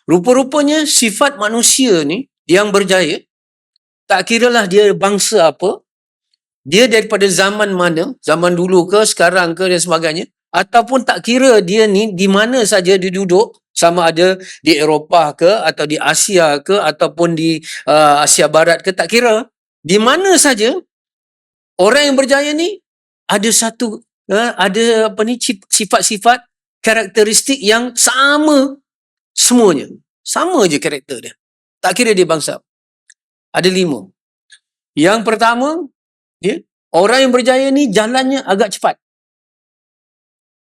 Rupa-rupanya sifat manusia ni yang berjaya, tak kiralah dia bangsa apa, dia daripada zaman mana, zaman dulu ke, sekarang ke dan sebagainya, ataupun tak kira dia ni di mana saja dia duduk, sama ada di Eropah ke, atau di Asia ke, ataupun di Asia Barat ke, tak kira. Di mana saja, orang yang berjaya ni ada satu, ada apa ni, sifat-sifat, karakteristik yang sama semuanya. Sama je karakter dia. Tak kira dia bangsa. Ada 5. Yang pertama, orang yang berjaya ni jalannya agak cepat.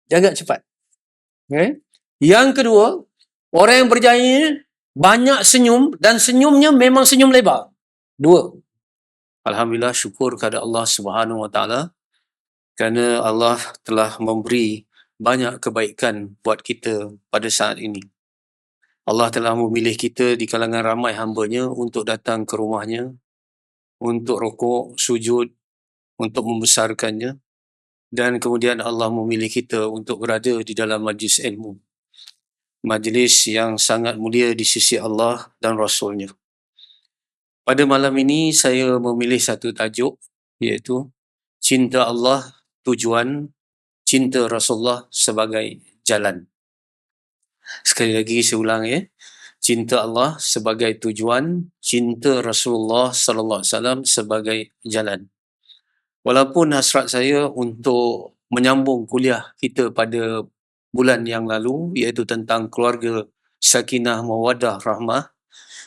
Agak cepat. Okay. Yang kedua, orang yang berjaya ni banyak senyum dan senyumnya memang senyum lebar. 2. Alhamdulillah, syukur kepada Allah Subhanahu Wa Taala kerana Allah telah memberi banyak kebaikan buat kita pada saat ini. Allah telah memilih kita di kalangan ramai hamba-Nya untuk datang ke rumahnya, untuk rukuk, sujud, untuk membesarkannya, dan kemudian Allah memilih kita untuk berada di dalam majlis ilmu. Majlis yang sangat mulia di sisi Allah dan Rasul-Nya. Pada malam ini saya memilih satu tajuk, iaitu Cinta Allah Tujuan, Cinta Rasulullah sebagai Jalan. Sekali lagi saya ulang cinta Allah sebagai tujuan, cinta Rasulullah sallallahu alaihi wasallam sebagai jalan. Walaupun hasrat saya untuk menyambung kuliah kita pada bulan yang lalu, iaitu tentang keluarga sakinah mawaddah rahmah,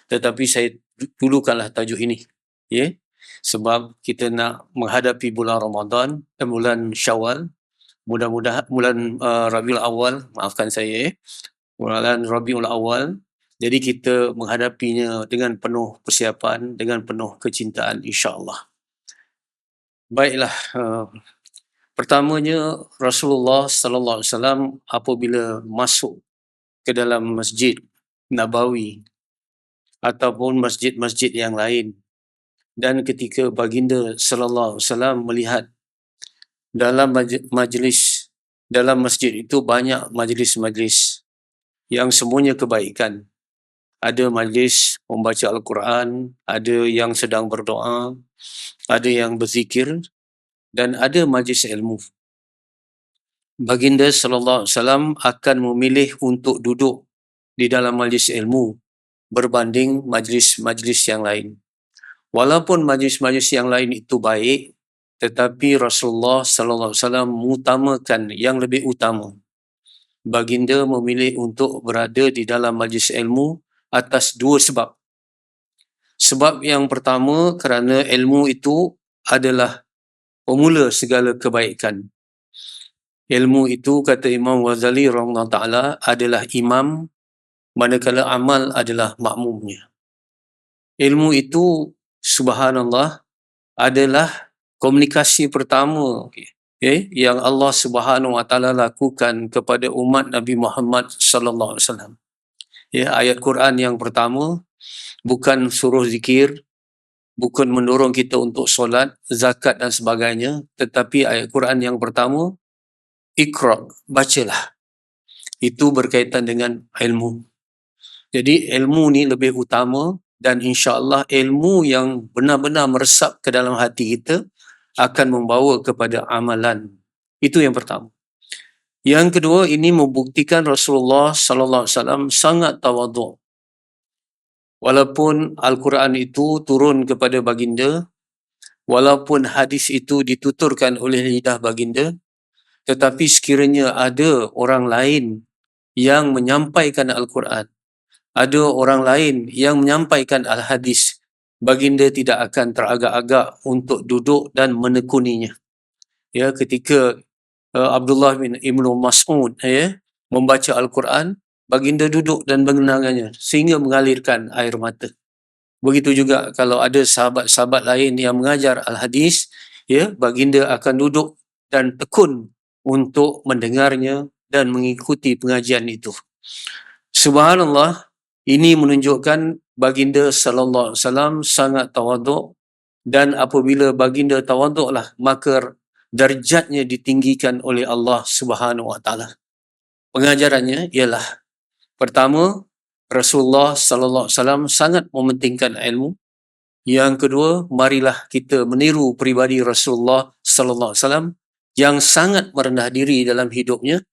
tetapi saya dulukanlah tajuk ini, sebab kita nak menghadapi bulan Ramadan dan bulan Syawal, mudah-mudahan bulan Rabiul Awal, maafkan saya, bulan Rabiul Awal. Jadi kita menghadapinya dengan penuh persiapan, dengan penuh kecintaan, insya-Allah. Baiklah, pertamanya Rasulullah sallallahu alaihi wasallam apabila masuk ke dalam Masjid Nabawi ataupun masjid-masjid yang lain, dan ketika baginda sallallahu alaihi wasallam melihat dalam majlis, dalam masjid itu banyak majlis-majlis yang semuanya kebaikan. Ada majlis membaca Al-Quran, ada yang sedang berdoa, ada yang berzikir, dan ada majlis ilmu. Baginda sallallahu alaihi wasallam akan memilih untuk duduk di dalam majlis ilmu berbanding majlis-majlis yang lain. Walaupun majlis-majlis yang lain itu baik, tetapi Rasulullah sallallahu alaihi wasallam mengutamakan yang lebih utama. Baginda memilih untuk berada di dalam majlis ilmu atas 2 sebab. Sebab yang pertama, kerana ilmu itu adalah pemula segala kebaikan. Ilmu itu, kata Imam Ghazali rahimahullah ta'ala, adalah imam, manakala amal adalah makmumnya. Ilmu itu, subhanallah, adalah komunikasi pertama yang Allah Subhanahu Wa Taala lakukan kepada umat Nabi Muhammad sallallahu alaihi wasallam. Ayat Quran yang pertama bukan suruh zikir, bukan mendorong kita untuk solat, zakat dan sebagainya, tetapi ayat Quran yang pertama, Iqra, bacalah. Itu berkaitan dengan ilmu. Jadi ilmu ni lebih utama, dan insya-Allah ilmu yang benar-benar meresap ke dalam hati kita akan membawa kepada amalan. Itu yang pertama. Yang kedua, ini membuktikan Rasulullah sallallahu alaihi wasallam sangat tawaduk. Walaupun Al-Quran itu turun kepada baginda, walaupun hadis itu dituturkan oleh lidah baginda, tetapi sekiranya ada orang lain yang menyampaikan Al-Quran, ada orang lain yang menyampaikan Al-Hadis, baginda tidak akan teragak-agak untuk duduk dan menekuninya. Ketika Abdullah bin Ibnu Mas'ud membaca Al-Quran, baginda duduk dan mengenangnya sehingga mengalirkan air mata. Begitu juga kalau ada sahabat-sahabat lain yang mengajar Al-Hadis, baginda akan duduk dan tekun untuk mendengarnya dan mengikuti pengajian itu. Subhanallah, ini menunjukkan baginda sallallahu alaihi wasallam sangat tawaduk, dan apabila baginda tawaduklah, maka darjatnya ditinggikan oleh Allah Subhanahu Wa Taala. Pengajarannya ialah, pertama, Rasulullah sallallahu alaihi wasallam sangat mementingkan ilmu. Yang kedua, marilah kita meniru pribadi Rasulullah sallallahu alaihi wasallam yang sangat merendah diri dalam hidupnya.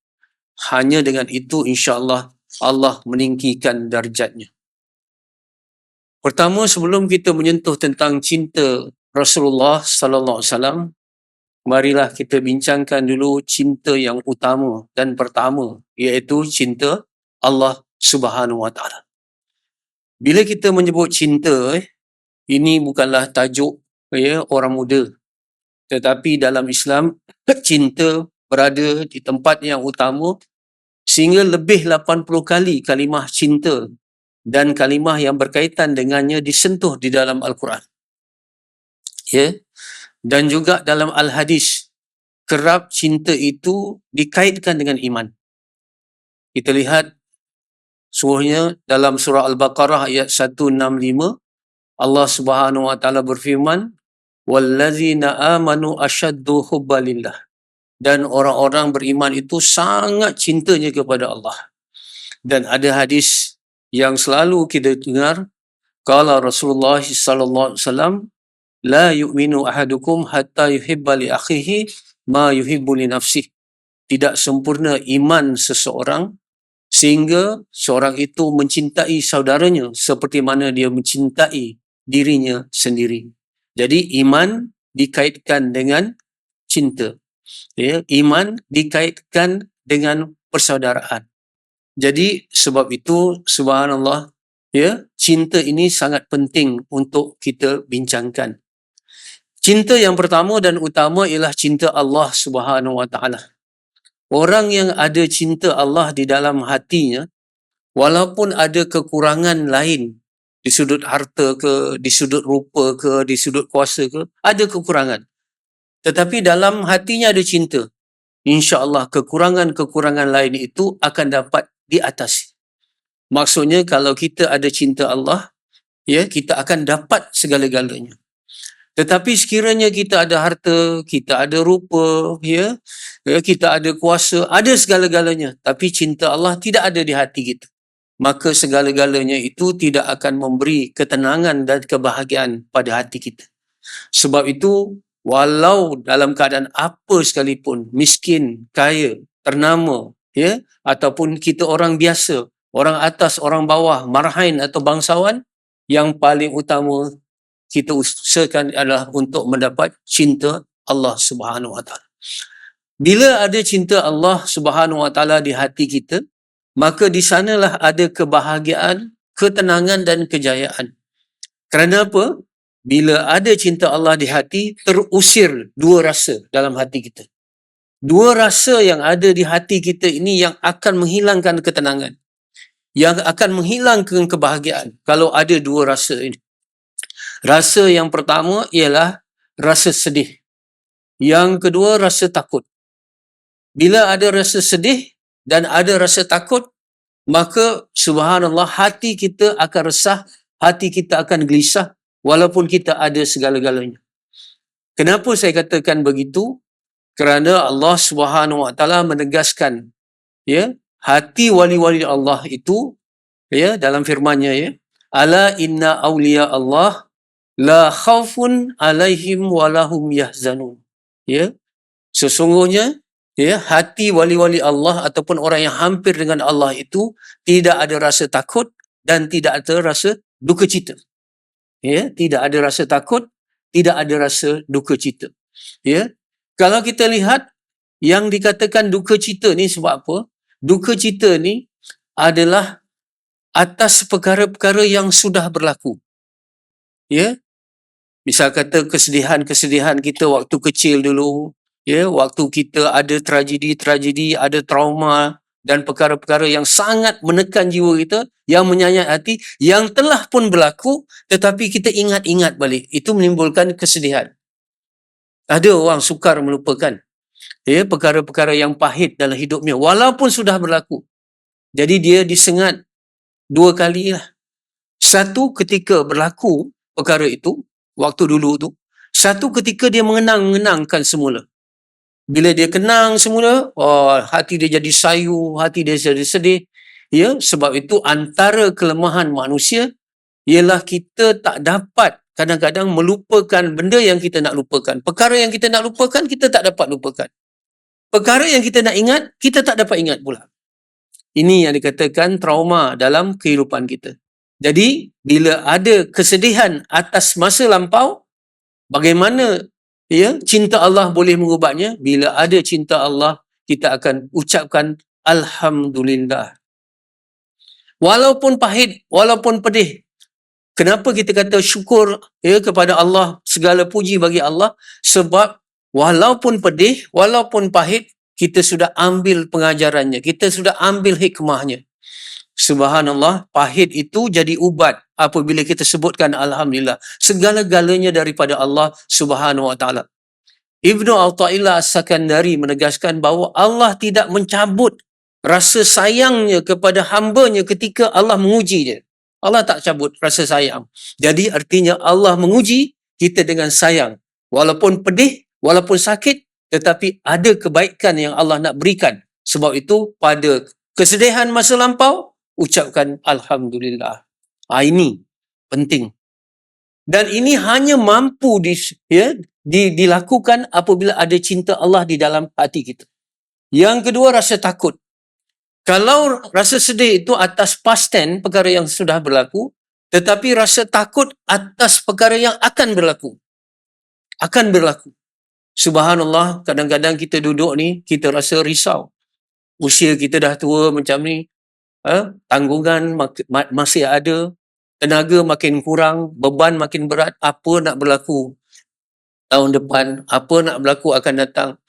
Hanya dengan itu insya-Allah Allah meninggikan darjatnya. Pertama, sebelum kita menyentuh tentang cinta Rasulullah sallallahu alaihi wasallam, marilah kita bincangkan dulu cinta yang utama dan pertama, iaitu cinta Allah Subhanahu wa taala. Bila kita menyebut cinta, ini bukanlah tajuk orang muda. Tetapi dalam Islam, cinta berada di tempat yang utama sehingga lebih 80 kali kalimah cinta dan kalimah yang berkaitan dengannya disentuh di dalam Al-Quran. Dan juga dalam Al-Hadis, kerap cinta itu dikaitkan dengan iman. Kita lihat suruhnya dalam surah Al-Baqarah ayat 165, Allah Subhanahu wa taala berfirman, "Wallazina amanu asyaddu hubbalillah." Dan orang-orang beriman itu sangat cintanya kepada Allah. Dan ada hadis yang selalu kita dengar, qala Rasulullah sallallahu alaihi wasallam, la yu'minu ahadukum hatta yuhibba li akhihi ma yuhibbu li nafsihi. Tidak sempurna iman seseorang sehingga seorang itu mencintai saudaranya seperti mana dia mencintai dirinya sendiri. Jadi iman dikaitkan dengan cinta. Iman dikaitkan dengan persaudaraan. Jadi sebab itu subhanallah, cinta ini sangat penting untuk kita bincangkan. Cinta yang pertama dan utama ialah cinta Allah Subhanahu wa taala. Orang yang ada cinta Allah di dalam hatinya, walaupun ada kekurangan lain di sudut harta ke, di sudut rupa ke, di sudut kuasa ke, ada kekurangan. Tetapi dalam hatinya ada cinta. InsyaAllah kekurangan-kekurangan lain itu akan dapat diatasi. Maksudnya kalau kita ada cinta Allah, kita akan dapat segala-galanya. Tetapi sekiranya kita ada harta, kita ada rupa, kita ada kuasa, ada segala-galanya, tapi cinta Allah tidak ada di hati kita, maka segala-galanya itu tidak akan memberi ketenangan dan kebahagiaan pada hati kita. Sebab itu, walau dalam keadaan apa sekalipun, miskin, kaya, ternama, ataupun kita orang biasa, orang atas, orang bawah, marhain atau bangsawan, yang paling utama kita usahakan adalah untuk mendapat cinta Allah Subhanahu wa taala. Bila ada cinta Allah Subhanahu wa taala di hati kita, maka di sanalah ada kebahagiaan, ketenangan dan kejayaan. Kerana apa? Bila ada cinta Allah di hati, terusir dua rasa dalam hati kita. Dua rasa yang ada di hati kita ini yang akan menghilangkan ketenangan, yang akan menghilangkan kebahagiaan kalau ada dua rasa ini. Rasa yang pertama ialah rasa sedih. Yang kedua, rasa takut. Bila ada rasa sedih dan ada rasa takut, maka subhanallah hati kita akan resah, hati kita akan gelisah walaupun kita ada segala-galanya. Kenapa saya katakan begitu? Kerana Allah Subhanahu wa taala menegaskan hati wali-wali Allah itu dalam firman-Nya, ala inna awliya Allah la khaufun alaihim walahum yahzanun. Sesungguhnya hati wali-wali Allah ataupun orang yang hampir dengan Allah itu tidak ada rasa takut dan tidak ada rasa duka cita. Tidak ada rasa takut, tidak ada rasa duka cita. Kalau kita lihat yang dikatakan duka cita ni sebab apa? Duka cita ni adalah atas perkara-perkara yang sudah berlaku. Misal kata kesedihan-kesedihan kita waktu kecil dulu, waktu kita ada tragedi-tragedi, ada trauma dan perkara-perkara yang sangat menekan jiwa kita, yang menyayat hati, yang telah pun berlaku tetapi kita ingat-ingat balik. Itu menimbulkan kesedihan. Ada orang sukar melupakan perkara-perkara yang pahit dalam hidupnya walaupun sudah berlaku. Jadi dia disengat dua kali lah. Satu ketika berlaku perkara itu, waktu dulu tu. Satu ketika dia mengenangkan semula. Bila dia kenang semula, hati dia jadi sayu, hati dia jadi sedih. Ya, sebab itu antara kelemahan manusia ialah kita tak dapat kadang-kadang melupakan benda yang kita nak lupakan. Perkara yang kita nak lupakan, kita tak dapat lupakan. Perkara yang kita nak ingat, kita tak dapat ingat pula. Ini yang dikatakan trauma dalam kehidupan kita. Jadi, bila ada kesedihan atas masa lampau, bagaimana ya cinta Allah boleh mengubahnya? Bila ada cinta Allah, kita akan ucapkan Alhamdulillah. Walaupun pahit, walaupun pedih. Kenapa kita kata syukur ya kepada Allah, segala puji bagi Allah? Sebab walaupun pedih, walaupun pahit, kita sudah ambil pengajarannya, kita sudah ambil hikmahnya. Subhanallah, pahit itu jadi ubat apabila kita sebutkan Alhamdulillah. Segala-galanya daripada Allah Subhanahu Wa Taala. Ibnu Athaillah As-Sakandari menegaskan bahawa Allah tidak mencabut rasa sayangnya kepada hambanya ketika Allah menguji dia. Allah tak cabut rasa sayang. Jadi artinya Allah menguji kita dengan sayang. Walaupun pedih, walaupun sakit, tetapi ada kebaikan yang Allah nak berikan. Sebab itu pada kesedihan masa lampau, ucapkan Alhamdulillah. Ini penting. Dan ini hanya mampu dilakukan apabila ada cinta Allah di dalam hati kita. Yang kedua, rasa takut. Kalau rasa sedih itu atas past tense, perkara yang sudah berlaku, tetapi rasa takut atas perkara yang akan berlaku. Akan berlaku. Subhanallah, kadang-kadang kita duduk ni, kita rasa risau. Usia kita dah tua macam ni, tanggungan masih ada, tenaga makin kurang, beban makin berat, apa nak berlaku tahun depan, apa nak berlaku akan datang.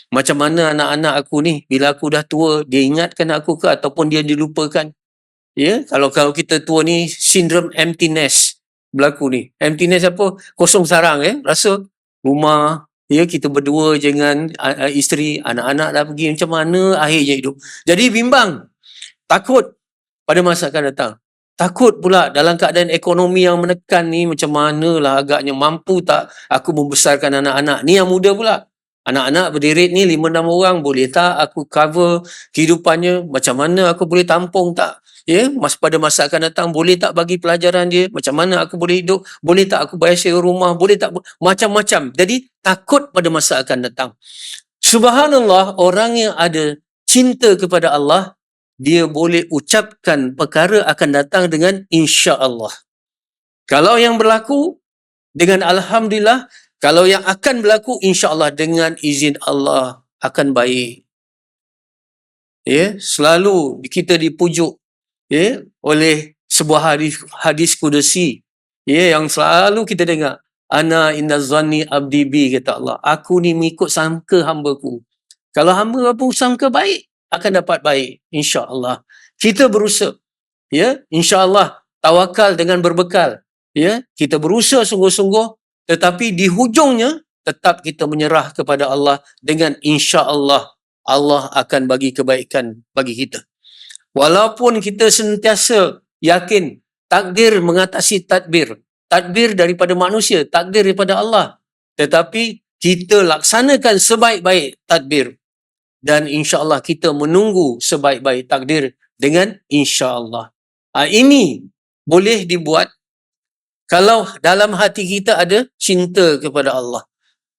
Macam mana anak-anak aku ni, bila aku dah tua, dia ingatkan aku ke ataupun dia dilupakan? Ya, kalau kita tua ni, sindrom empty nest berlaku ni. Empty nest apa? Kosong sarang rasa rumah, ya, kita berdua dengan isteri, anak-anak dah pergi, macam mana akhirnya hidup. Jadi bimbang, takut pada masa akan datang. Takut pula dalam keadaan ekonomi yang menekan ni, macam manalah agaknya, mampu tak aku membesarkan anak-anak. Ni yang muda pula. Anak-anak berderet ni 5-6 orang, boleh tak aku cover kehidupannya? Macam mana aku boleh tampung tak? Ya, pada masa akan datang, boleh tak bagi pelajaran dia? Macam mana aku boleh hidup? Boleh tak aku bayar sewa rumah? Boleh tak? Macam-macam. Jadi, takut pada masa akan datang. Subhanallah, orang yang ada cinta kepada Allah, dia boleh ucapkan perkara akan datang dengan insya-Allah. Kalau yang berlaku dengan Alhamdulillah, kalau yang akan berlaku insya-Allah dengan izin Allah akan baik. Ya, selalu kita dipujuk oleh sebuah hadis kudusi yang selalu kita dengar. Ana inna zanni abdi bi, kata Allah. Aku ni mengikut sangka hamba-Ku. Kalau hamba pun sangka baik, akan dapat baik, insya-Allah. Kita berusaha, insya-Allah, tawakal dengan berbekal, kita berusaha sungguh-sungguh, tetapi di hujungnya tetap kita menyerah kepada Allah dengan insya-Allah Allah akan bagi kebaikan bagi kita. Walaupun kita sentiasa yakin takdir mengatasi tadbir, tadbir daripada manusia, takdir daripada Allah, tetapi kita laksanakan sebaik-baik tadbir. Dan insya-Allah kita menunggu sebaik-baik takdir dengan insya-Allah. Ini boleh dibuat kalau dalam hati kita ada cinta kepada Allah.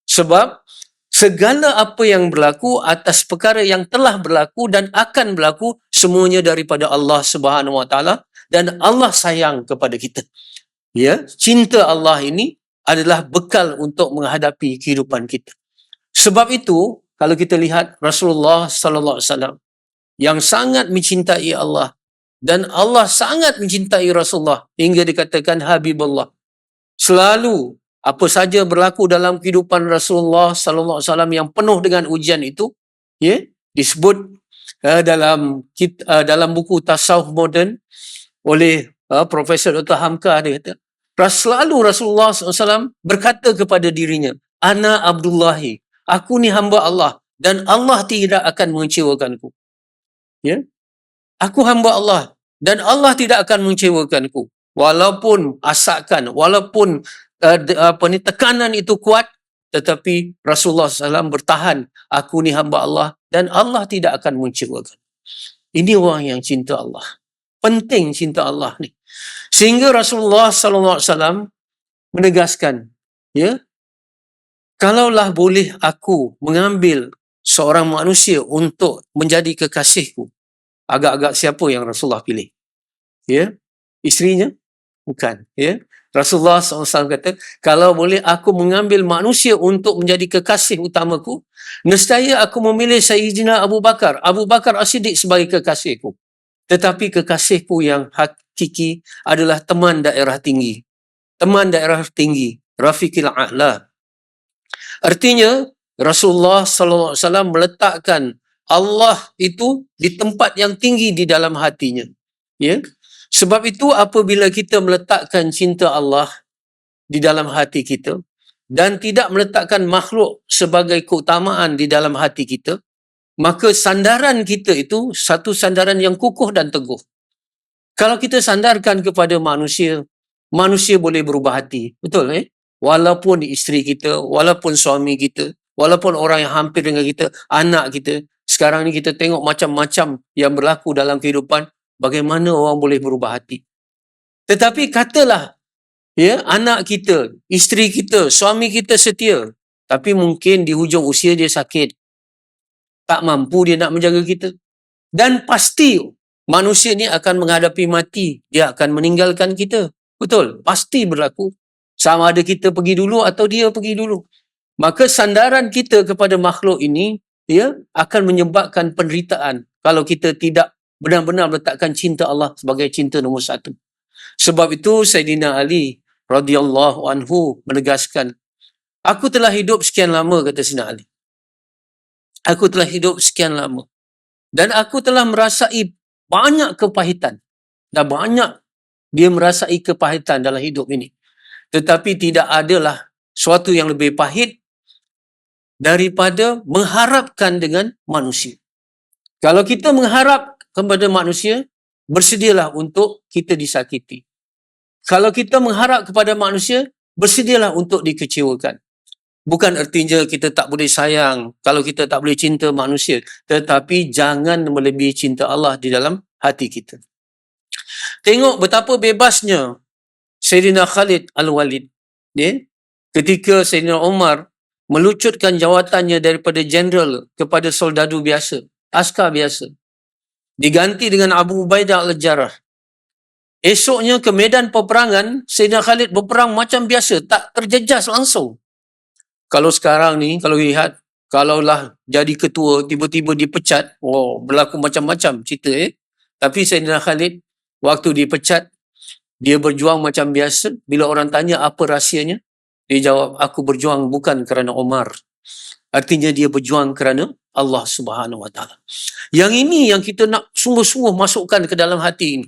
Sebab segala apa yang berlaku atas perkara yang telah berlaku dan akan berlaku, semuanya daripada Allah Subhanahu Wa Taala, dan Allah sayang kepada kita. Ya, cinta Allah ini adalah bekal untuk menghadapi kehidupan kita. Sebab itu, kalau kita lihat Rasulullah sallallahu alaihi wasallam yang sangat mencintai Allah dan Allah sangat mencintai Rasulullah hingga dikatakan Habibullah. Selalu apa saja berlaku dalam kehidupan Rasulullah sallallahu alaihi wasallam yang penuh dengan ujian itu, disebut dalam buku Tasawuf Moden oleh Profesor Dr. Hamka, dia kata, selalu Rasulullah SAW berkata kepada dirinya, Ana Abdullahi, aku ni hamba Allah dan Allah tidak akan mengecewakanku. Ya? Aku hamba Allah dan Allah tidak akan mengecewakanku. Walaupun asakan, walaupun tekanan itu kuat, tetapi Rasulullah SAW bertahan, aku ni hamba Allah dan Allah tidak akan mengecewakan. Ini orang yang cinta Allah. Penting cinta Allah ni. Sehingga Rasulullah SAW menegaskan, ya, kalaulah boleh aku mengambil seorang manusia untuk menjadi kekasihku, agak-agak siapa yang Rasulullah pilih? Ya, isterinya? Bukan. Ya, Rasulullah SAW kata, kalau boleh aku mengambil manusia untuk menjadi kekasih utamaku, nescaya aku memilih Sayyidina Abu Bakar. Abu Bakar As-Siddiq sebagai kekasihku. Tetapi kekasihku yang hakiki adalah teman daerah tinggi. Teman daerah tinggi, Rafiqil A'la. Artinya, Rasulullah SAW meletakkan Allah itu di tempat yang tinggi di dalam hatinya. Ya? Sebab itu apabila kita meletakkan cinta Allah di dalam hati kita dan tidak meletakkan makhluk sebagai keutamaan di dalam hati kita, maka sandaran kita itu satu sandaran yang kukuh dan teguh. Kalau kita sandarkan kepada manusia, manusia boleh berubah hati. Betul, Walaupun isteri kita, walaupun suami kita, walaupun orang yang hampir dengan kita, anak kita. Sekarang ni kita tengok macam-macam yang berlaku dalam kehidupan. Bagaimana orang boleh berubah hati. Tetapi katalah, ya, anak kita, isteri kita, suami kita setia. Tapi mungkin di hujung usia dia sakit. Tak mampu dia nak menjaga kita. Dan pasti manusia ni akan menghadapi mati. Dia akan meninggalkan kita. Betul? Pasti berlaku. Sama ada kita pergi dulu atau dia pergi dulu. Maka sandaran kita kepada makhluk ini, ya, akan menyebabkan penderitaan kalau kita tidak benar-benar meletakkan cinta Allah sebagai cinta nombor satu. Sebab itu Sayyidina Ali radhiyallahu anhu menegaskan, aku telah hidup sekian lama, kata Sayyidina Ali. Aku telah hidup sekian lama. Dan aku telah merasai banyak kepahitan. Dan banyak dia merasai kepahitan dalam hidup ini. Tetapi tidak adalah suatu yang lebih pahit daripada mengharapkan dengan manusia. Kalau kita mengharap kepada manusia, bersedialah untuk kita disakiti. Kalau kita mengharap kepada manusia, bersedialah untuk dikecewakan. Bukan artinya kita tak boleh sayang, kalau kita tak boleh cinta manusia. Tetapi jangan melebihi cinta Allah di dalam hati kita. Tengok betapa bebasnya Sayyidina Khalid Al-Walid. Ya? Ketika Sayyidina Umar melucutkan jawatannya daripada jeneral kepada soldadu biasa, askar biasa. Diganti dengan Abu Ubaidah Al-Jarrah. Esoknya ke medan peperangan, Sayyidina Khalid berperang macam biasa, tak terjejas langsung. Kalau sekarang ni, kalau lihat, kalaulah jadi ketua, tiba-tiba dipecat, berlaku macam-macam cerita. Tapi Sayyidina Khalid, waktu dipecat, dia berjuang macam biasa. Bila orang tanya apa rahsianya, dia jawab, aku berjuang bukan kerana Umar. Artinya dia berjuang kerana Allah Subhanahu Wa Taala. Yang ini yang kita nak sungguh-sungguh masukkan ke dalam hati ini.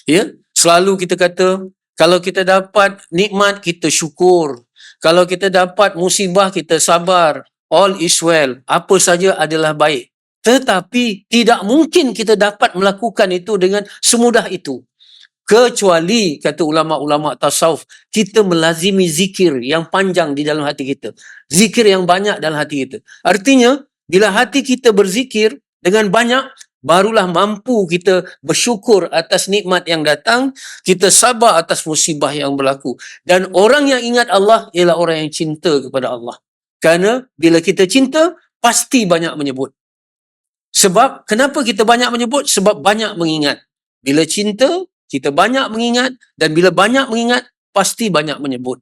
Ya, selalu kita kata, kalau kita dapat nikmat, kita syukur. Kalau kita dapat musibah, kita sabar. All is well. Apa saja adalah baik. Tetapi tidak mungkin kita dapat melakukan itu dengan semudah itu. Kecuali, kata ulama-ulama tasawuf, kita melazimi zikir yang panjang di dalam hati kita. Zikir yang banyak dalam hati kita. Artinya, bila hati kita berzikir dengan banyak, barulah mampu kita bersyukur atas nikmat yang datang, kita sabar atas musibah yang berlaku. Dan orang yang ingat Allah ialah orang yang cinta kepada Allah. Kerana bila kita cinta, pasti banyak menyebut. Sebab, kenapa kita banyak menyebut? Sebab banyak mengingat. Bila cinta, kita banyak mengingat, dan bila banyak mengingat, pasti banyak menyebut.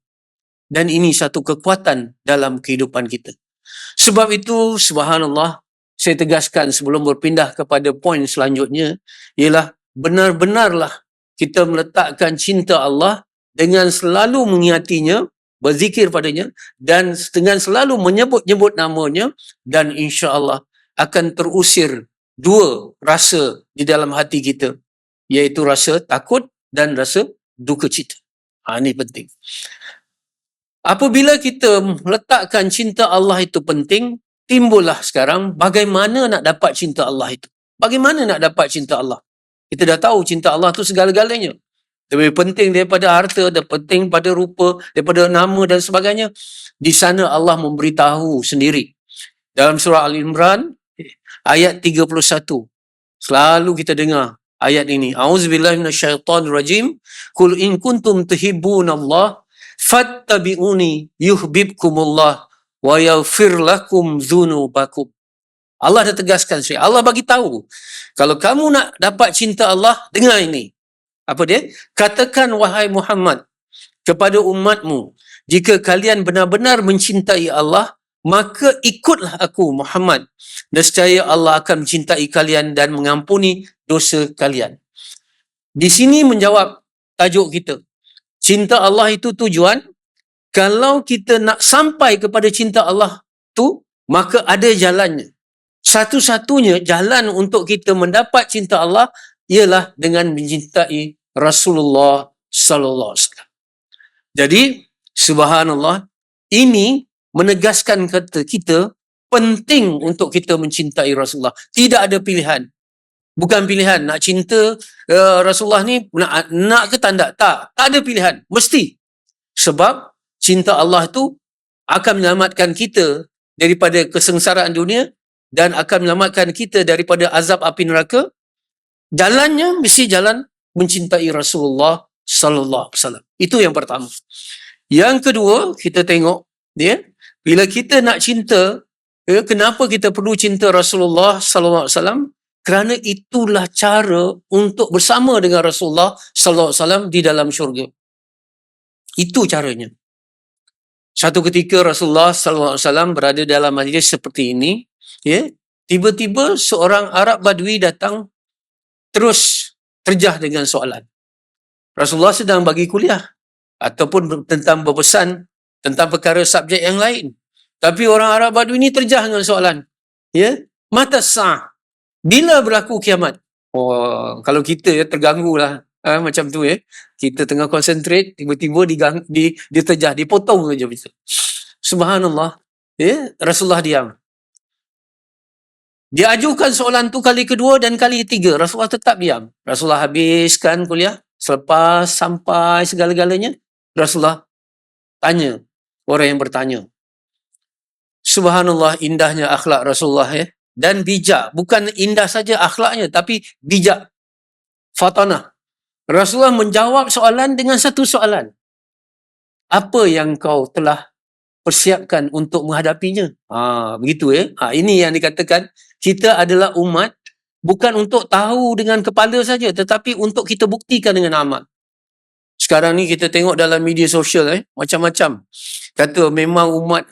Dan ini satu kekuatan dalam kehidupan kita. Sebab itu, subhanallah, saya tegaskan sebelum berpindah kepada poin selanjutnya, ialah benar-benarlah kita meletakkan cinta Allah dengan selalu mengingatinya, berzikir padanya, dan dengan selalu menyebut-nyebut namanya, dan insya-Allah akan terusir dua rasa di dalam hati kita, iaitu rasa takut dan rasa duka cita. Ini penting. Apabila kita meletakkan cinta Allah itu penting, timbullah sekarang bagaimana nak dapat cinta Allah itu. Bagaimana nak dapat cinta Allah? Kita dah tahu cinta Allah itu segala-galanya. Lebih penting daripada harta, lebih penting pada rupa, daripada nama dan sebagainya. Di sana Allah memberitahu sendiri. Dalam surah Al-Imran, ayat 31. Selalu kita dengar ayat ini. A'udzubillahi minasyaitonirrajim. Qul in kuntum tuhibbunallah fattabi'uni yuhibbukumullah wa yaghfir lakum dzunubakum. Allah dah tegaskan sekali. Allah bagi tahu. Kalau kamu nak dapat cinta Allah, dengar ini. Apa dia? Katakan wahai Muhammad kepada umatmu, jika kalian benar-benar mencintai Allah, maka ikutlah aku Muhammad. Nescaya Allah akan mencintai kalian dan mengampuni dosa kalian. Di sini menjawab tajuk kita. Cinta Allah itu tujuan. Kalau kita nak sampai kepada cinta Allah tu, maka ada jalannya. Satu-satunya jalan untuk kita mendapat cinta Allah ialah dengan mencintai Rasulullah sallallahu alaihi wasallam. Jadi, subhanallah, ini menegaskan kata kita penting untuk kita mencintai Rasulullah. Tidak ada pilihan. Bukan pilihan nak cinta Rasulullah ni nak ke tak nak. Tak ada pilihan. Mesti. Sebab cinta Allah tu akan menyelamatkan kita daripada kesengsaraan dunia dan akan menyelamatkan kita daripada azab api neraka. Jalannya mesti jalan mencintai Rasulullah sallallahu alaihi wasallam. Itu yang pertama. Yang kedua, kita tengok bila kita nak cinta, kenapa kita perlu cinta Rasulullah sallallahu alaihi wasallam? Kerana itulah cara untuk bersama dengan Rasulullah sallallahu alaihi wasallam di dalam syurga. Itu caranya. Satu ketika Rasulullah sallallahu alaihi wasallam berada dalam majlis seperti ini, tiba-tiba seorang Arab Badui datang terus terjah dengan soalan. Rasulullah sedang bagi kuliah ataupun tentang berpesan tentang perkara subjek yang lain. Tapi orang Arab Badui ini terjah dengan soalan. Mata sa'ah. Bila berlaku kiamat? Oh, kalau kita terganggulah macam tu Kita tengah konsentrate, tiba-tiba dia terjah, dipotong saja begitu. Subhanallah. Rasulullah diam. Dia ajukan soalan tu kali kedua dan kali ketiga. Rasulullah tetap diam. Rasulullah habiskan kuliah. Selepas sampai segala-galanya, Rasulullah tanya orang yang bertanya. Subhanallah, indahnya akhlak Rasulullah dan bijak. Bukan indah saja akhlaknya, tapi bijak. Fatanah. Rasulullah menjawab soalan dengan satu soalan. Apa yang kau telah persiapkan untuk menghadapinya? Begitu Ini yang dikatakan kita adalah umat bukan untuk tahu dengan kepala saja, tetapi untuk kita buktikan dengan amal. Sekarang ni kita tengok dalam media sosial macam-macam. Kata memang umat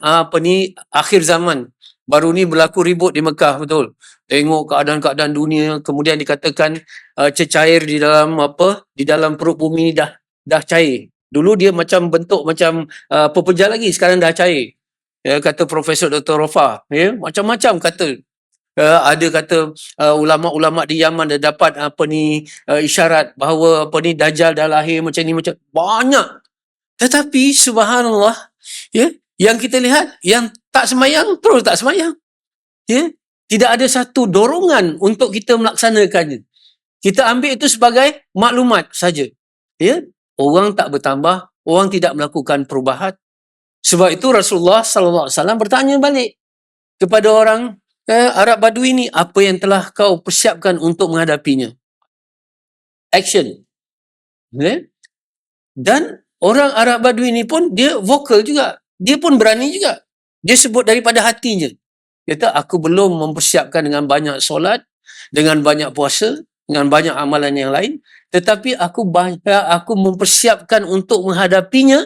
akhir zaman. Baru ni berlaku ribut di Mekah, betul. Tengok keadaan-keadaan dunia, kemudian dikatakan cecair di dalam perut bumi dah cair. Dulu dia macam bentuk macam pepejal lagi, sekarang dah cair. Kata Profesor Dr. Rofa, macam-macam kata. Ada kata ulama-ulama di Yaman dah dapat isyarat bahawa Dajjal dah lahir macam ni, macam banyak. Tetapi subhanallah, yang kita lihat yang tak semayang terus tak semayang. Tidak ada satu dorongan untuk kita melaksanakannya. Kita ambil itu sebagai maklumat saja. Orang tak bertambah, orang tidak melakukan perubahan. Sebab itu Rasulullah sallallahu alaihi wasallam bertanya balik kepada orang Arab Badui ni, apa yang telah kau persiapkan untuk menghadapinya? Action. Dan orang Arab Badui ni pun dia vokal juga. Dia pun berani juga. Dia sebut daripada hatinya. Dia kata, aku belum mempersiapkan dengan banyak solat, dengan banyak puasa, dengan banyak amalan yang lain, tetapi aku mempersiapkan untuk menghadapinya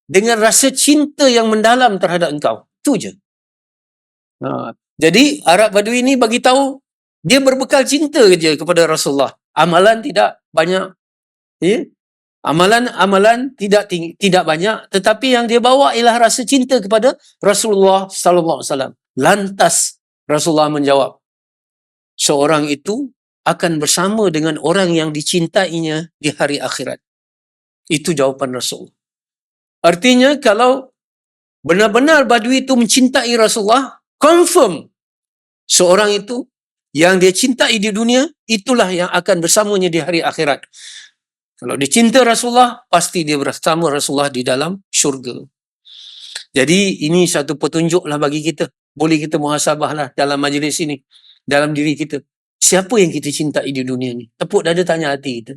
dengan rasa cinta yang mendalam terhadap engkau. Itu je. Jadi Arab Badui ni bagi tahu dia berbekal cinta je kepada Rasulullah. Amalan tidak banyak. Amalan tidak banyak, tetapi yang dia bawa ialah rasa cinta kepada Rasulullah sallallahu alaihi wasallam. Lantas Rasulullah menjawab, seorang itu akan bersama dengan orang yang dicintainya di hari akhirat. Itu jawapan Rasul. Artinya kalau benar-benar Badui itu mencintai Rasulullah, confirm seorang itu yang dia cintai di dunia, itulah yang akan bersamanya di hari akhirat. Kalau dia cinta Rasulullah, pasti dia bersama Rasulullah di dalam syurga. Jadi ini satu petunjuklah bagi kita. Boleh kita muhasabahlah dalam majlis ini, dalam diri kita. Siapa yang kita cintai di dunia ni? Tepuk dada tanya hati kita.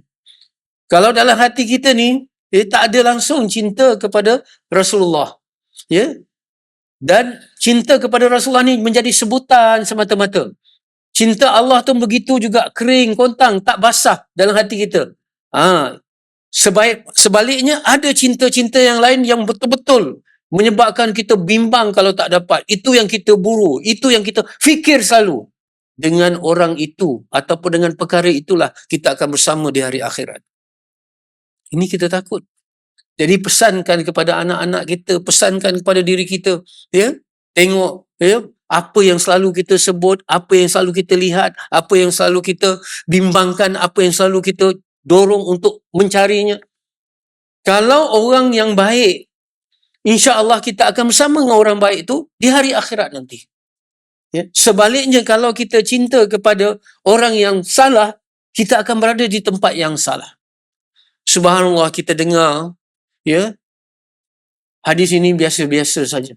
Kalau dalam hati kita ni, tak ada langsung cinta kepada Rasulullah. Ya? Dan cinta kepada Rasulullah ni menjadi sebutan semata-mata. Cinta Allah tu begitu juga kering, kontang, tak basah dalam hati kita. Sebaliknya ada cinta-cinta yang lain yang betul-betul menyebabkan kita bimbang kalau tak dapat. Itu yang kita buru, itu yang kita fikir selalu. Dengan orang itu ataupun dengan perkara itulah kita akan bersama di hari akhirat. Ini kita takut. Jadi pesankan kepada anak-anak kita, pesankan kepada diri kita, ya. Tengok, ya, apa yang selalu kita sebut, apa yang selalu kita lihat, apa yang selalu kita bimbangkan, apa yang selalu kita dorong untuk mencarinya. Kalau orang yang baik, insya-Allah kita akan bersama dengan orang baik itu di hari akhirat nanti. Ya. Sebaliknya kalau kita cinta kepada orang yang salah, kita akan berada di tempat yang salah. Subhanallah, kita dengar, ya, hadis ini biasa-biasa saja.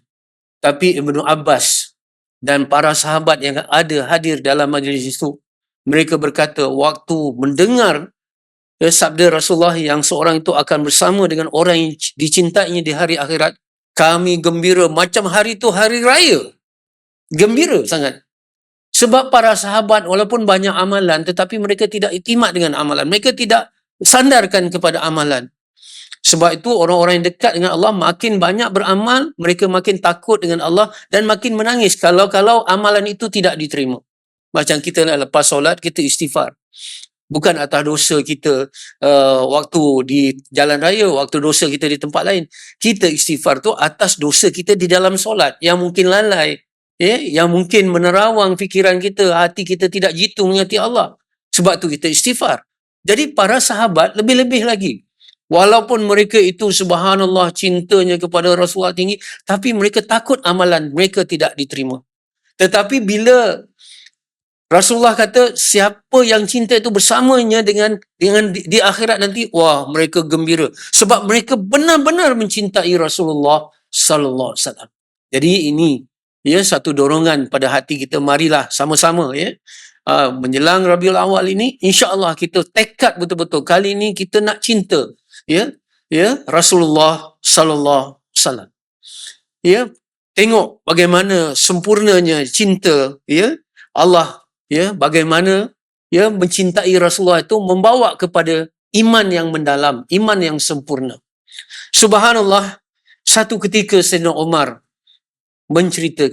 Tapi Ibnu Abbas dan para sahabat yang ada hadir dalam majlis itu, mereka berkata waktu mendengar sabda Rasulullah yang seorang itu akan bersama dengan orang yang dicintainya di hari akhirat, kami gembira macam hari itu hari raya. Gembira sangat. Sebab para sahabat walaupun banyak amalan, tetapi mereka tidak iktimat dengan amalan. Mereka tidak sandarkan kepada amalan. Sebab itu orang-orang yang dekat dengan Allah makin banyak beramal, mereka makin takut dengan Allah dan makin menangis kalau amalan itu tidak diterima. Macam kita lepas solat, kita istighfar. Bukan atas dosa kita waktu di jalan raya, waktu dosa kita di tempat lain. Kita istighfar tu atas dosa kita di dalam solat yang mungkin lalai, ya, yang mungkin menerawang fikiran kita, hati kita tidak jitu mengingati Allah. Sebab tu kita istighfar. Jadi para sahabat lebih-lebih lagi. Walaupun mereka itu subhanallah cintanya kepada Rasulullah tinggi, tapi mereka takut amalan mereka tidak diterima. Tetapi bila Rasulullah kata siapa yang cinta itu bersamanya dengan di akhirat nanti, wah, mereka gembira sebab mereka benar-benar mencintai Rasulullah sallallahu alaihi wasallam. Jadi ini, ya, satu dorongan pada hati kita, marilah sama-sama, ya, menjelang Rabiul Awal ini, insya-Allah kita tekad betul-betul kali ini kita nak cinta, ya, Rasulullah sallallahu alaihi wasallam. Ya, tengok bagaimana sempurnanya cinta, ya, Allah, ya, bagaimana, ya, mencintai Rasulullah itu membawa kepada iman yang mendalam, iman yang sempurna. Subhanallah, satu ketika Sayyidina Umar bercerita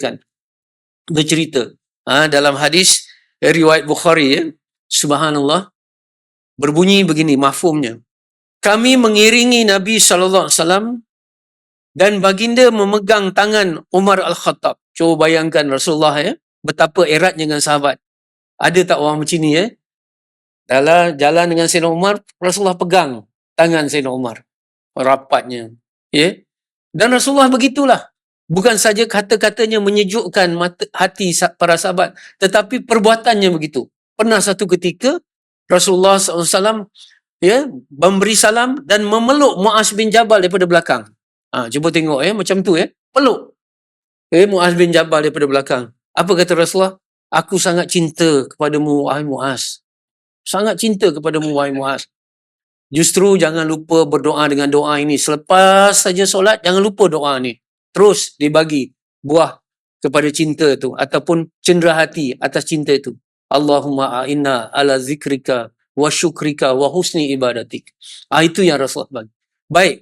dalam hadis riwayat Bukhari, ya, subhanallah, berbunyi begini mafhumnya. Kami mengiringi Nabi sallallahu alaihi wasallam dan baginda memegang tangan Umar Al-Khattab. Cuba bayangkan Rasulullah, ya, betapa eratnya dengan sahabat. Ada tak orang macam ni, ya? Dalam jalan dengan Sayyidina Umar, Rasulullah pegang tangan Sayyidina Umar. Rapatnya, ya. Dan Rasulullah begitulah. Bukan saja kata-katanya menyejukkan hati para sahabat, tetapi perbuatannya begitu. Pernah satu ketika Rasulullah SAW, ya, memberi salam dan memeluk Muaz bin Jabal daripada belakang. Cuba tengok, ya, macam tu, ya, peluk, Muaz bin Jabal daripada belakang. Apa kata Rasulullah? Aku sangat cinta kepadamu, wahai Muaz. Sangat cinta kepadamu, wahai Muaz. Justru jangan lupa berdoa dengan doa ini. Selepas saja solat, jangan lupa doa ni. Terus dibagi buah kepada cinta itu ataupun cendera hati atas cinta itu. Allahumma a'inna ala zikrika wa syukrika wa husni ibadatik. Itu yang Rasulullah bagi. Baik.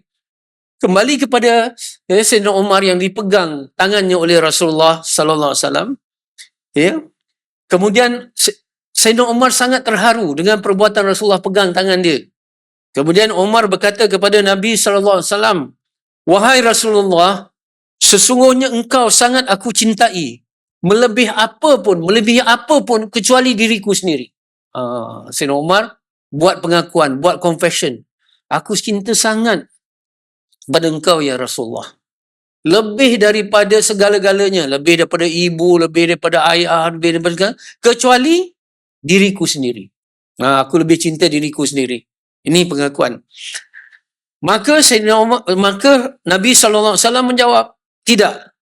Kembali kepada Sayyidina Umar yang dipegang tangannya oleh Rasulullah sallallahu alaihi wasallam. Ya. Kemudian Sayyidina Umar sangat terharu dengan perbuatan Rasulullah pegang tangan dia. Kemudian Umar berkata kepada Nabi sallallahu alaihi wasallam, "Wahai Rasulullah, sesungguhnya engkau sangat aku cintai, melebihi apapun kecuali diriku sendiri." Sayyidina Umar buat pengakuan, buat confession. Aku cinta sangat pada engkau ya Rasulullah. Lebih daripada segala-galanya, lebih daripada ibu, lebih daripada ayah, lebih daripada kecuali diriku sendiri. Aku lebih cinta diriku sendiri. Ini pengakuan. Maka Nabi SAW menjawab, tidak.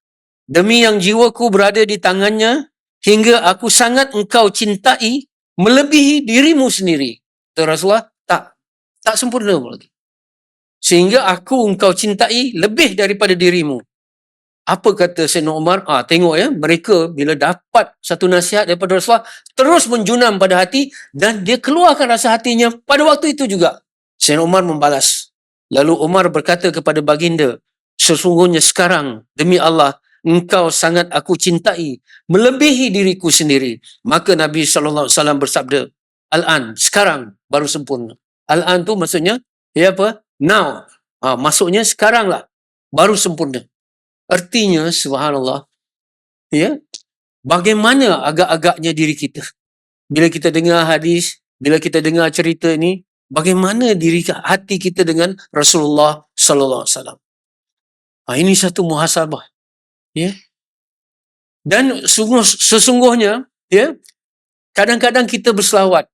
Demi yang jiwaku berada di tangannya, hingga aku sangat engkau cintai, melebihi dirimu sendiri. Kata Rasulullah, tak sempurna lagi. Sehingga engkau cintai lebih daripada dirimu. Apa kata Sayyidina Umar? Tengok ya, mereka bila dapat satu nasihat daripada Rasulullah, terus menjunam pada hati dan dia keluarkan rasa hatinya pada waktu itu juga. Sayyidina Umar membalas. Lalu Umar berkata kepada baginda, sesungguhnya sekarang, demi Allah, engkau sangat aku cintai, melebihi diriku sendiri. Maka Nabi SAW bersabda, Al-an, sekarang baru sempurna. Al-an tu maksudnya, apa? Now. Maksudnya sekarang lah, baru sempurna. Artinya, subhanallah, ya, bagaimana agak-agaknya diri kita. Bila kita dengar hadis, bila kita dengar cerita ini, bagaimana hati kita dengan Rasulullah sallallahu alaihi wasallam. Ini satu muhasabah, ya. Dan sesungguhnya, ya, kadang-kadang kita berselawat.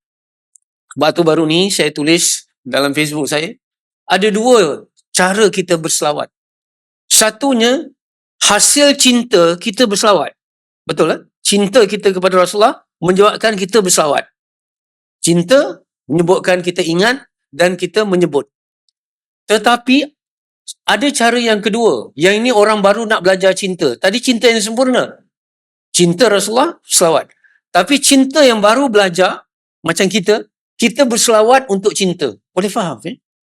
Baru ni saya tulis dalam Facebook saya, ada dua cara kita berselawat. Satunya, hasil cinta kita berselawat. Betul lah? Cinta kita kepada Rasulullah menyebabkan kita berselawat. Cinta menyebabkan kita ingat dan kita menyebut. Tetapi ada cara yang kedua. Yang ini orang baru nak belajar cinta. Tadi cinta yang sempurna. Cinta Rasulullah, selawat. Tapi cinta yang baru belajar, macam kita berselawat untuk cinta. Boleh faham?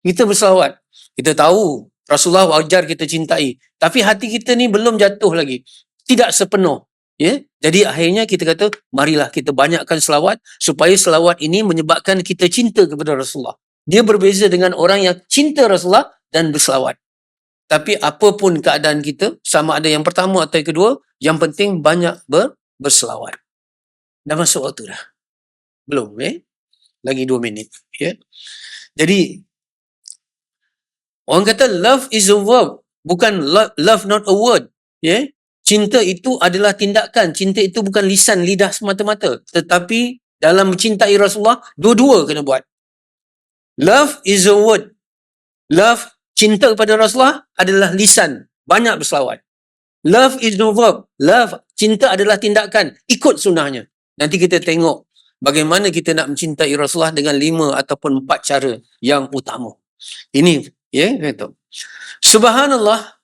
Kita berselawat. Kita tahu Rasulullah wajar kita cintai. Tapi hati kita ni belum jatuh lagi. Tidak sepenuh. Ya? Jadi akhirnya kita kata, marilah kita banyakkan selawat supaya selawat ini menyebabkan kita cinta kepada Rasulullah. Dia berbeza dengan orang yang cinta Rasulullah dan berselawat. Tapi apapun keadaan kita, sama ada yang pertama atau yang kedua, yang penting banyak berselawat. Dah masuk waktu dah? Belum, Lagi 2 minit. Ya? Jadi, orang kata love is a verb, bukan love not a word. Ya? Cinta itu adalah tindakan. Cinta itu bukan lisan, lidah semata-mata. Tetapi dalam mencintai Rasulullah, dua-dua kena buat. Love is a word. Love, cinta kepada Rasulullah adalah lisan. Banyak berselawat. Love is no verb. Love, cinta adalah tindakan. Ikut sunnahnya. Nanti kita tengok bagaimana kita nak mencintai Rasulullah dengan 5 ataupun 4 cara yang utama. Ini, kata. Subhanallah,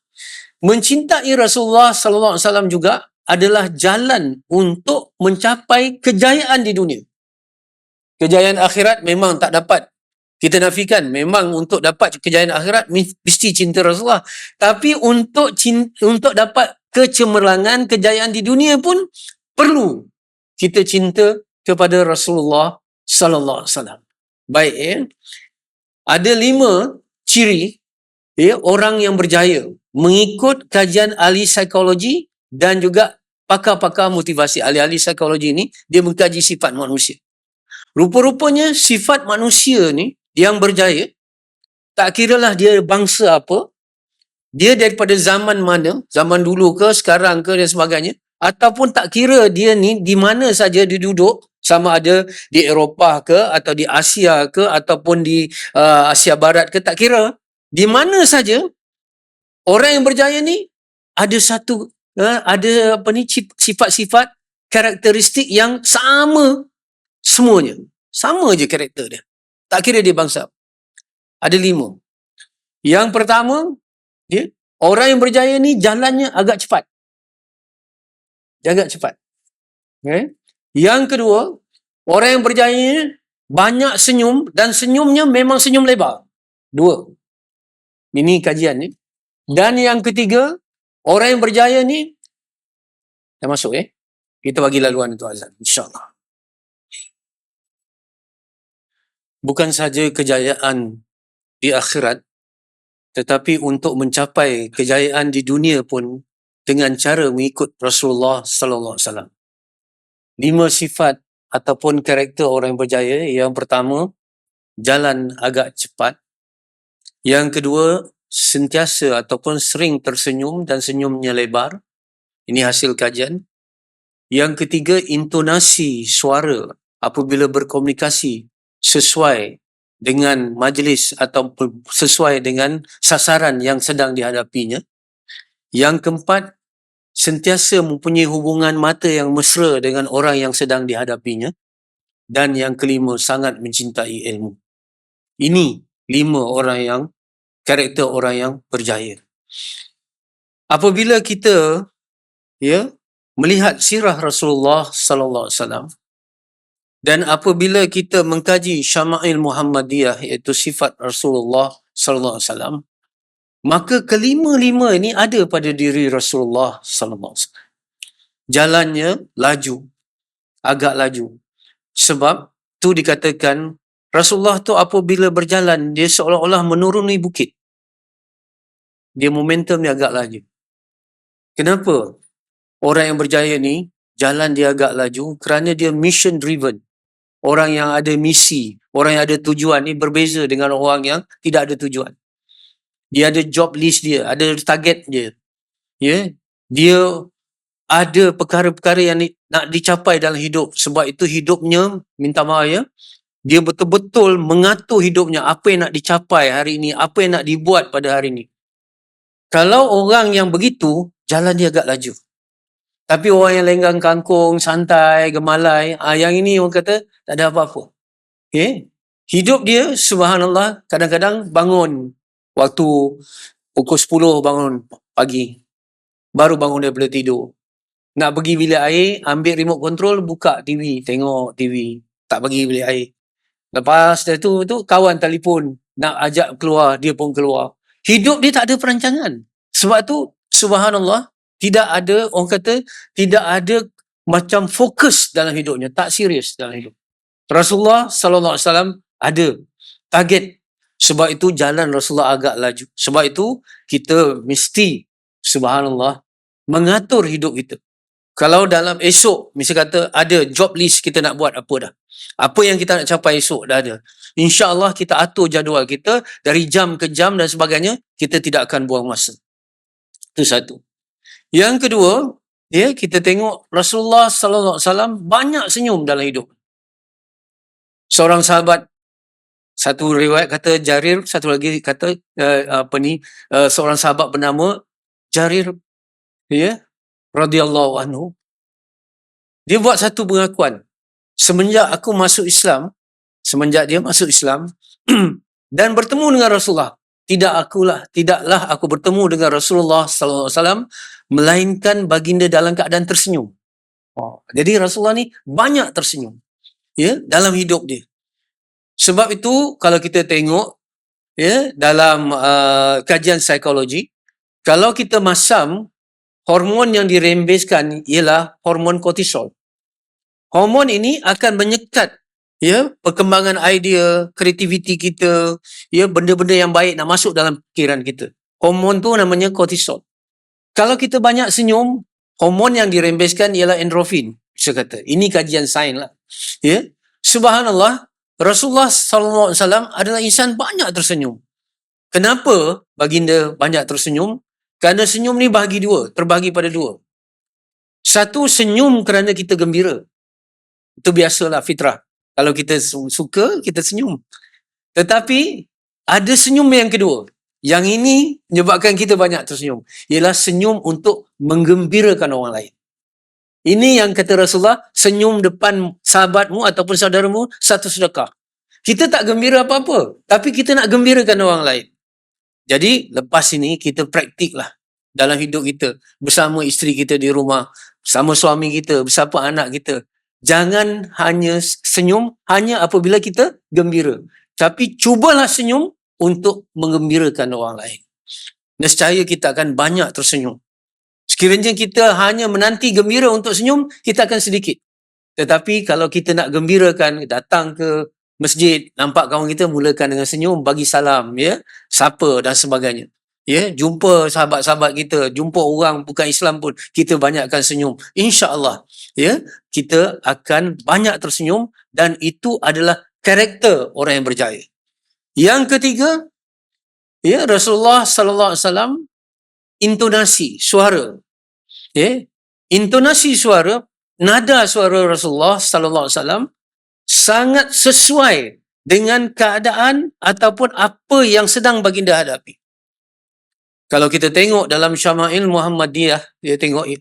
mencintai Rasulullah sallallahu alaihi wasallam juga adalah jalan untuk mencapai kejayaan di dunia. Kejayaan akhirat memang tak dapat kita nafikan. Memang untuk dapat kejayaan akhirat mesti cinta Rasulullah. Tapi untuk dapat kecemerlangan, kejayaan di dunia pun perlu kita cinta kepada Rasulullah sallallahu alaihi wasallam. Baik, ada 5 ciri orang yang berjaya mengikut kajian ahli psikologi dan juga pakar-pakar motivasi. Ahli-ahli psikologi ni dia mengkaji sifat manusia. Rupa-rupanya sifat manusia ni yang berjaya, tak kiralah dia bangsa apa, dia daripada zaman mana, zaman dulu ke, sekarang ke dan sebagainya, ataupun tak kira dia ni di mana saja dia duduk, sama ada di Eropah ke, atau di Asia ke, ataupun di Asia Barat ke, tak kira. Di mana saja, orang yang berjaya ni ada sifat-sifat karakteristik yang sama semuanya. Sama je karakter dia. Tak kira dia bangsa. Ada 5. Yang pertama, orang yang berjaya ni jalannya agak cepat. Agak cepat. Yang kedua, orang yang berjaya banyak senyum dan senyumnya memang senyum lebar. 2. Ini kajian ni. Dan yang ketiga, orang yang berjaya ni dah masuk kita bagi laluan untuk azan, insya-Allah. Bukan saja kejayaan di akhirat, tetapi untuk mencapai kejayaan di dunia pun dengan cara mengikut Rasulullah sallallahu alaihi wasallam. 5 sifat ataupun karakter orang yang berjaya. Yang pertama, jalan agak cepat. Yang kedua, sentiasa ataupun sering tersenyum dan senyumnya lebar. Ini hasil kajian. Yang ketiga, intonasi suara apabila berkomunikasi sesuai dengan majlis atau sesuai dengan sasaran yang sedang dihadapinya. Yang keempat, sentiasa mempunyai hubungan mata yang mesra dengan orang yang sedang dihadapinya. dan yang kelima sangat mencintai ilmu. Ini 5 orang yang karakter orang yang berjaya. Apabila kita melihat sirah Rasulullah sallallahu alaihi wasallam dan apabila kita mengkaji Syama'il Muhammadiyah, iaitu sifat Rasulullah sallallahu alaihi wasallam, maka kelima-lima ini ada pada diri Rasulullah sallallahu alaihi wasallam. Jalannya laju, agak laju. Sebab tu dikatakan Rasulullah tu apabila berjalan dia seolah-olah menuruni bukit. Dia momentum dia agak laju. Kenapa? Orang yang berjaya ni jalan dia agak laju kerana dia mission driven. Orang yang ada misi, orang yang ada tujuan ni berbeza dengan orang yang tidak ada tujuan. Dia ada job list dia, ada target dia. Dia ada perkara-perkara yang nak dicapai dalam hidup. Sebab itu hidupnya, minta maaf dia betul-betul mengatur hidupnya, apa yang nak dicapai hari ini, apa yang nak dibuat pada hari ini. Kalau orang yang begitu, jalan dia agak laju. Tapi orang yang lenggang kangkung, santai, gemalai, yang ini orang kata tak ada apa-apa. Hidup dia, subhanallah, kadang-kadang bangun waktu pukul 10 bangun pagi. Baru bangun daripada tidur. Nak pergi bilik air, ambil remote control, buka TV, tengok TV. Tak pergi bilik air. Lepas tu kawan telefon, nak ajak keluar, dia pun keluar. Hidup dia tak ada perancangan. Sebab tu, subhanallah, tidak ada, orang kata, tidak ada macam fokus dalam hidupnya. Tak serius dalam hidup. Rasulullah sallallahu alaihi wasallam ada target. Sebab itu jalan Rasulullah agak laju. Sebab itu kita mesti, subhanallah, mengatur hidup kita. Kalau dalam esok, misalnya kata ada job list kita nak buat apa dah. Apa yang kita nak capai esok dah ada. InsyaAllah kita atur jadual kita dari jam ke jam dan sebagainya, kita tidak akan buang masa. Itu satu. Yang kedua, kita tengok Rasulullah sallallahu alaihi wasallam banyak senyum dalam hidup. Seorang sahabat, satu riwayat kata Jarir, satu lagi kata seorang sahabat bernama Jarir, radhiyallahu anhu. Dia buat satu pengakuan. Semenjak dia masuk Islam dan bertemu dengan Rasulullah, tidaklah aku bertemu dengan Rasulullah sallallahu alaihi wasallam melainkan baginda dalam keadaan tersenyum. Jadi Rasulullah ni banyak tersenyum dalam hidup dia. Sebab itu kalau kita tengok dalam kajian psikologi, kalau kita masam, hormon yang dirembeskan ialah hormon kortisol. Hormon ini akan menyekat perkembangan idea, kreativiti kita, benda-benda yang baik nak masuk dalam fikiran kita. Hormon tu namanya kortisol. Kalau kita banyak senyum, hormon yang dirembeskan ialah endorfin. Saya kata, ini kajian sains lah. Subhanallah, Rasulullah sallallahu alaihi wasallam adalah insan banyak tersenyum. Kenapa baginda banyak tersenyum? Kerana senyum ni terbahagi pada dua. Satu, senyum kerana kita gembira. Itu biasalah fitrah. Kalau kita suka, kita senyum. Tetapi ada senyum yang kedua. Yang ini menyebabkan kita banyak tersenyum. Ialah senyum untuk menggembirakan orang lain. Ini yang kata Rasulullah, senyum depan sahabatmu ataupun saudaramu, satu sedekah. Kita tak gembira apa-apa, tapi kita nak gembirakan orang lain. Jadi, lepas ini kita praktiklah dalam hidup kita. Bersama isteri kita di rumah, bersama suami kita, bersama anak kita. Jangan hanya senyum, hanya apabila kita gembira. Tapi cubalah senyum untuk menggembirakan orang lain. Nescaya kita akan banyak tersenyum. Sekiranya kita hanya menanti gembira untuk senyum, kita akan sedikit. Tetapi kalau kita nak gembirakan, datang ke masjid, nampak kawan kita, mulakan dengan senyum, bagi salam, sapa dan sebagainya. Jumpa sahabat-sahabat kita, jumpa orang bukan Islam pun, kita banyakkan senyum. InsyaAllah, kita akan banyak tersenyum dan itu adalah karakter orang yang berjaya. Yang ketiga, Rasulullah sallallahu alaihi wasallam intonasi suara. Intonasi suara, nada suara Rasulullah sallallahu alaihi wasallam sangat sesuai dengan keadaan ataupun apa yang sedang baginda hadapi. Kalau kita tengok dalam Syama'il Muhammadiyah, dia tengok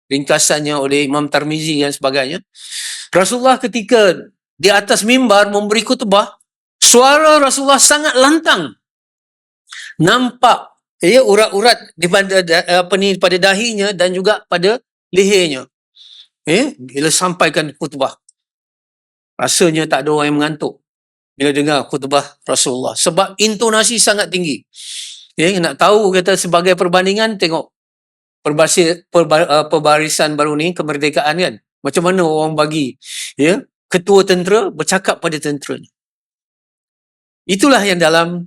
ringkasannya oleh Imam Tirmizi dan sebagainya. Rasulullah ketika di atas mimbar memberi khutbah, suara Rasulullah sangat lantang. Nampak urat-urat di pada dahinya dan juga pada lehernya. Bila sampaikan khutbah, rasanya tak ada orang yang mengantuk bila dengar khutbah Rasulullah, sebab intonasi sangat tinggi. Nak tahu kata sebagai perbandingan, tengok perbarisan baru ni, kemerdekaan kan, macam mana orang bagi ketua tentera bercakap pada tentera. Itulah yang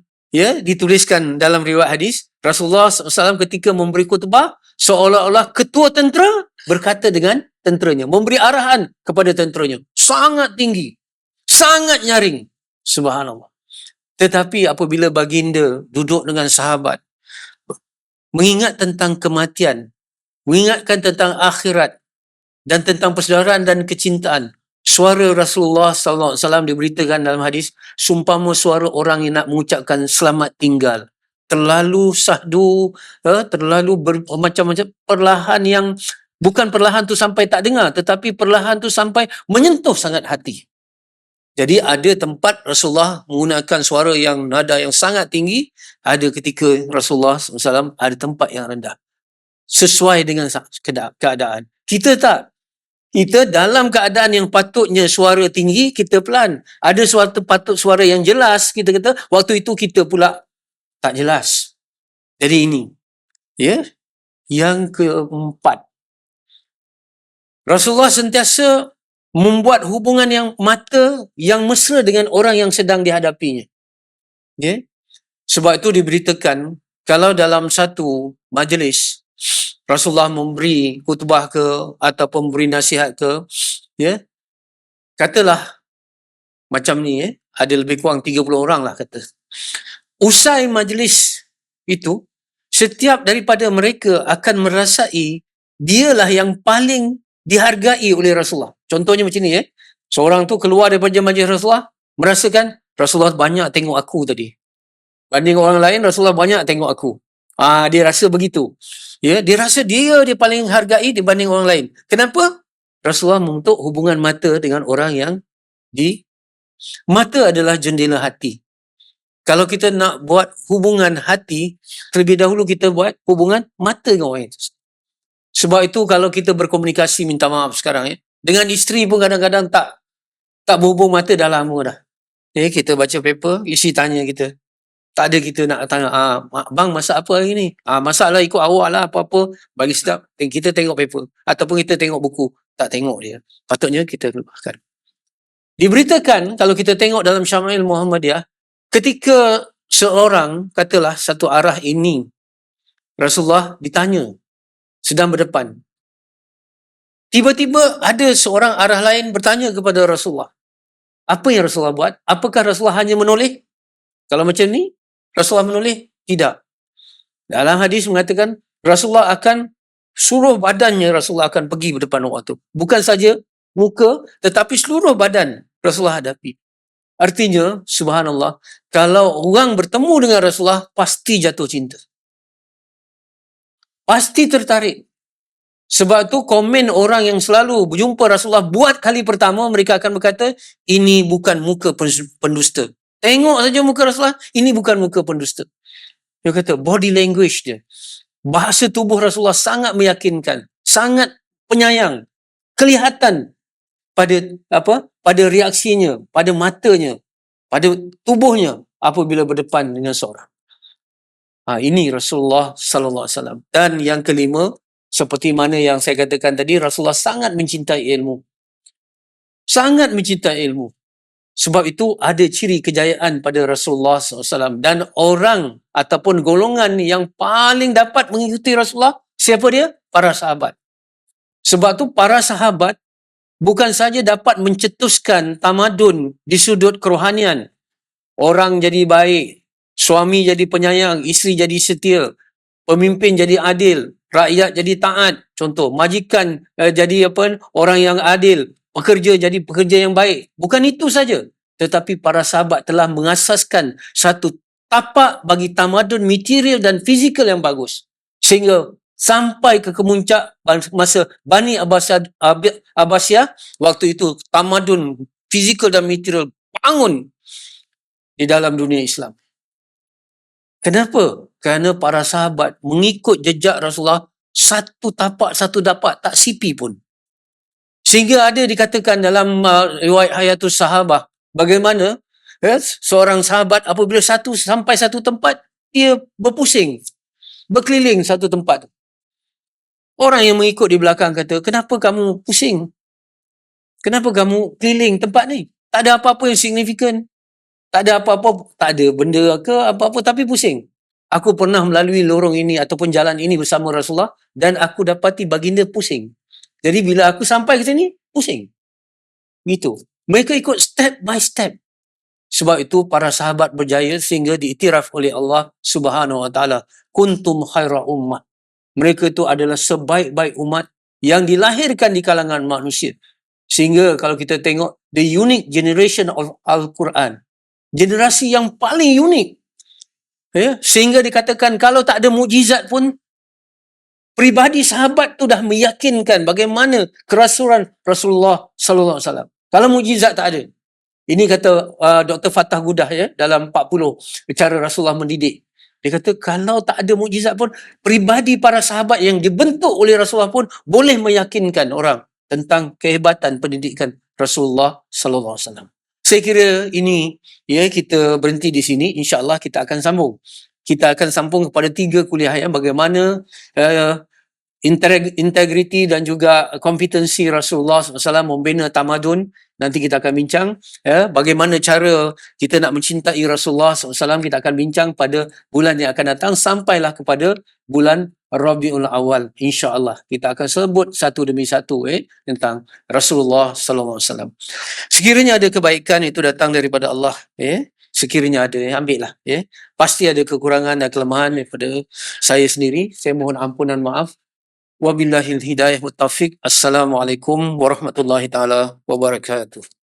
dituliskan dalam riwayat hadis, Rasulullah SAW ketika memberi khutbah, seolah-olah ketua tentera berkata dengan tenteranya, memberi arahan kepada tenteranya. Sangat tinggi, sangat nyaring. Subhanallah. Tetapi apabila baginda duduk dengan sahabat, mengingat tentang kematian, mengingatkan tentang akhirat dan tentang persaudaraan dan kecintaan, suara Rasulullah SAW diberitakan dalam hadis, sumpama suara orang yang nak mengucapkan selamat tinggal. Terlalu sahdu, terlalu macam-macam perlahan, yang bukan perlahan tu sampai tak dengar, tetapi perlahan tu sampai menyentuh sangat hati. Jadi ada tempat Rasulullah menggunakan suara yang nada yang sangat tinggi, ada ketika Rasulullah SAW ada tempat yang rendah. Sesuai dengan keadaan. Kita tak. Kita dalam keadaan yang patutnya suara tinggi, kita pelan. Ada suara yang jelas, kita kata, waktu itu kita pula tak jelas. Jadi ini. Yang keempat. Rasulullah sentiasa membuat hubungan yang mata yang mesra dengan orang yang sedang dihadapinya. Sebab itu diberitakan, kalau dalam satu majlis Rasulullah memberi khutbah ke ataupun memberi nasihat ke, katalah macam ni, ada lebih kurang 30 orang lah kata. Usai majlis itu, setiap daripada mereka akan merasai dialah yang paling dihargai oleh Rasulullah. Contohnya macam ni, seorang tu keluar daripada majlis Rasulullah, merasakan Rasulullah banyak tengok aku tadi. Banding orang lain, Rasulullah banyak tengok aku. Dia rasa begitu. Dia rasa dia paling hargai dibanding orang lain. Kenapa? Rasulullah membentuk hubungan mata dengan orang yang mata adalah jendela hati. Kalau kita nak buat hubungan hati, terlebih dahulu kita buat hubungan mata dengan orang itu. Sebab itu kalau kita berkomunikasi, minta maaf sekarang, dengan isteri pun kadang-kadang tak berhubung mata dah lama dah. Kita baca paper, isi tanya kita. Tak ada kita nak tanya, bang masak apa hari ni? Masaklah ikut awak lah, apa-apa. Bagi sedap, kita tengok paper. Ataupun kita tengok buku. Tak tengok dia. Patutnya kita lupakan. Diberitakan, kalau kita tengok dalam Syama'il Muhammadiyah, ketika seorang, katalah satu arah ini, Rasulullah ditanya, sedang berdepan. Tiba-tiba ada seorang arah lain bertanya kepada Rasulullah. Apa yang Rasulullah buat? Apakah Rasulullah hanya menoleh? Kalau macam ni, Rasulullah menoleh? Tidak. Dalam hadis mengatakan, Rasulullah akan seluruh badannya Rasulullah akan pergi berdepan orang tu. Bukan saja muka, tetapi seluruh badan Rasulullah hadapi. Artinya, subhanallah, kalau orang bertemu dengan Rasulullah, pasti jatuh cinta. Pasti tertarik. Sebab tu komen orang yang selalu berjumpa Rasulullah buat kali pertama, mereka akan berkata, ini bukan muka pendusta. Tengok saja muka Rasulullah, ini bukan muka pendusta. Dia kata, body language dia, bahasa tubuh Rasulullah sangat meyakinkan, sangat penyayang. Kelihatan pada reaksinya, pada matanya, pada tubuhnya apabila berdepan dengan seorang. Ini Rasulullah sallallahu alaihi wasallam. Dan yang kelima, seperti mana yang saya katakan tadi, Rasulullah sangat mencintai ilmu. Sangat mencintai ilmu. Sebab itu ada ciri kejayaan pada Rasulullah SAW. Dan orang ataupun golongan yang paling dapat mengikuti Rasulullah, siapa dia? Para sahabat. Sebab tu para sahabat bukan saja dapat mencetuskan tamadun di sudut kerohanian. Orang jadi baik, suami jadi penyayang, isteri jadi setia, pemimpin jadi adil, rakyat jadi taat. Contoh, majikan jadi orang yang adil, pekerja jadi pekerja yang baik. Bukan itu saja, tetapi para sahabat telah mengasaskan satu tapak bagi tamadun material dan fizikal yang bagus. Sehingga sampai ke kemuncak masa Bani Abbasiyah, waktu itu tamadun fizikal dan material bangun di dalam dunia Islam. Kenapa? Kerana para sahabat mengikut jejak Rasulullah, satu tapak satu dapat, tak sipi pun. Sehingga ada dikatakan dalam riwayat Hayatus Sahabah, bagaimana seorang sahabat apabila sampai satu tempat, dia berpusing, berkeliling satu tempat. Orang yang mengikut di belakang kata, kenapa kamu pusing? Kenapa kamu keliling tempat ni? Tak ada apa-apa yang signifikan. Tak ada apa-apa, tak ada benda ke apa-apa, tapi pusing. Aku pernah melalui lorong ini ataupun jalan ini bersama Rasulullah dan aku dapati baginda pusing. Jadi bila aku sampai ke sini, pusing. Gitu. Mereka ikut step by step. Sebab itu para sahabat berjaya sehingga diiktiraf oleh Allah Subhanahu Wa Taala. Kuntum khaira ummah. Mereka itu adalah sebaik-baik umat yang dilahirkan di kalangan manusia. Sehingga kalau kita tengok the unique generation of Al-Quran, generasi yang paling unik, sehingga dikatakan kalau tak ada mukjizat pun, pribadi sahabat tu dah meyakinkan bagaimana kerasulan Rasulullah sallallahu alaihi wasallam. Kalau mukjizat tak ada. Ini kata Dr. Fatah Gudah dalam 40 cara Rasulullah mendidik. Dia kata kalau tak ada mukjizat pun, pribadi para sahabat yang dibentuk oleh Rasulullah pun boleh meyakinkan orang tentang kehebatan pendidikan Rasulullah sallallahu alaihi wasallam. Saya kira ini kita berhenti di sini, insya-Allah kita akan sambung. Kita akan sambung kepada 3 kuliah bagaimana integriti dan juga kompetensi Rasulullah SAW membina tamadun. Nanti kita akan bincang bagaimana cara kita nak mencintai Rasulullah SAW. Kita akan bincang pada bulan yang akan datang sampailah kepada bulan Rabiul Awal. InsyaAllah kita akan sebut satu demi satu tentang Rasulullah SAW. Sekiranya ada kebaikan itu datang daripada Allah, sekiranya ada, ambillah. Pasti ada kekurangan dan kelemahan daripada saya sendiri. Saya mohon ampunan maaf. Wabillahil hidayah wa taufiq. Assalamualaikum warahmatullahi taala wabarakatuh.